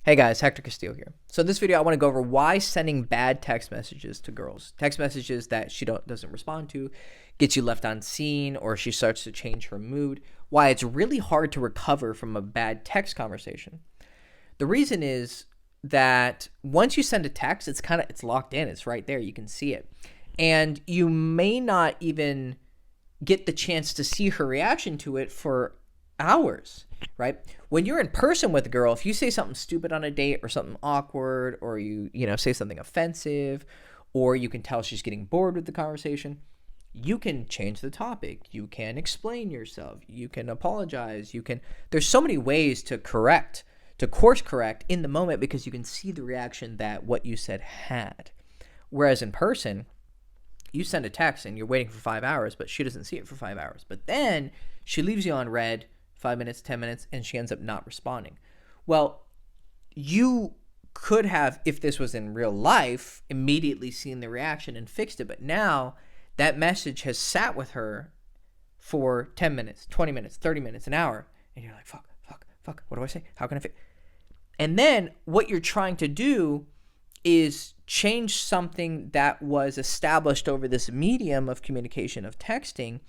Hey guys, Hector Castillo here. So in this video, I want to go over why sending bad text messages to girls, text messages that she doesn't respond to, gets you left unseen, or she starts to change her mood, why it's really hard to recover from a bad text conversation. The reason is that once you send a text, it's locked in, it's right there, you can see it. And you may not even get the chance to see her reaction to it for hours, right? When you're in person with a girl, if you say something stupid on a date or something awkward, or you say something offensive, or you can tell she's getting bored with the conversation, you can change the topic. You can explain yourself. You can apologize. There's so many ways to course correct in the moment because you can see the reaction that what you said had. Whereas in person, you send a text and you're waiting for 5 hours, but she doesn't see it for 5 hours. But then she leaves you on read 5 minutes, 10 minutes, and she ends up not responding. Well, you could have, if this was in real life, immediately seen the reaction and fixed it. But now that message has sat with her for 10 minutes, 20 minutes, 30 minutes, an hour. And you're like, fuck. What do I say? How can I fix? And then what you're trying to do is change something that was established over this medium of communication of texting,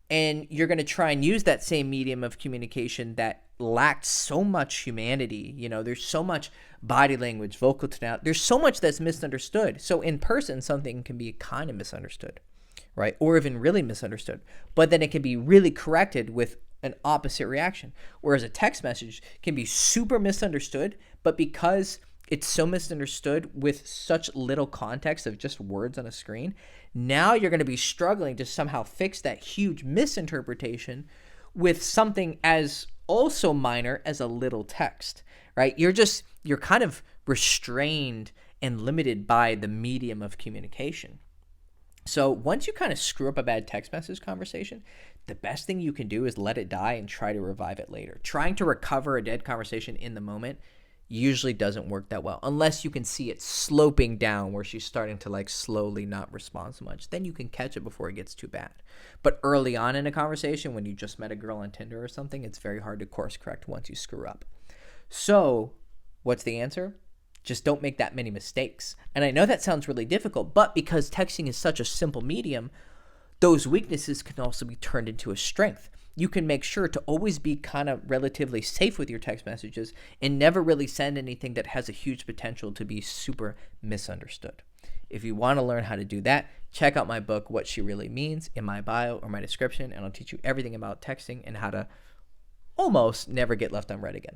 and you're going to try and use that same medium of communication that lacked so much humanity. There's so much body language, vocal tonality. There's so much that's misunderstood. So in person, something can be kind of misunderstood, right? Or even really misunderstood. But then it can be really corrected with an opposite reaction. Whereas a text message can be super misunderstood, but because it's so misunderstood with such little context of just words on a screen, now you're going to be struggling to somehow fix that huge misinterpretation with something as also minor as a little text, right? You're kind of restrained and limited by the medium of communication. So once you kind of screw up a bad text message conversation, the best thing you can do is let it die and try to revive it later. Trying to recover a dead conversation in the moment usually doesn't work that well unless you can see it sloping down where she's starting to slowly not respond so much. Then you can catch it before it gets too bad. But early on in a conversation, when you just met a girl on Tinder or something, it's very hard to course correct once you screw up. So what's the answer? Just don't make that many mistakes. And I know that sounds really difficult, but because texting is such a simple medium, those weaknesses can also be turned into a strength. You can make sure to always be kind of relatively safe with your text messages and never really send anything that has a huge potential to be super misunderstood. If you want to learn how to do that, check out my book, What She Really Means, in my bio or my description, and I'll teach you everything about texting and how to almost never get left unread again.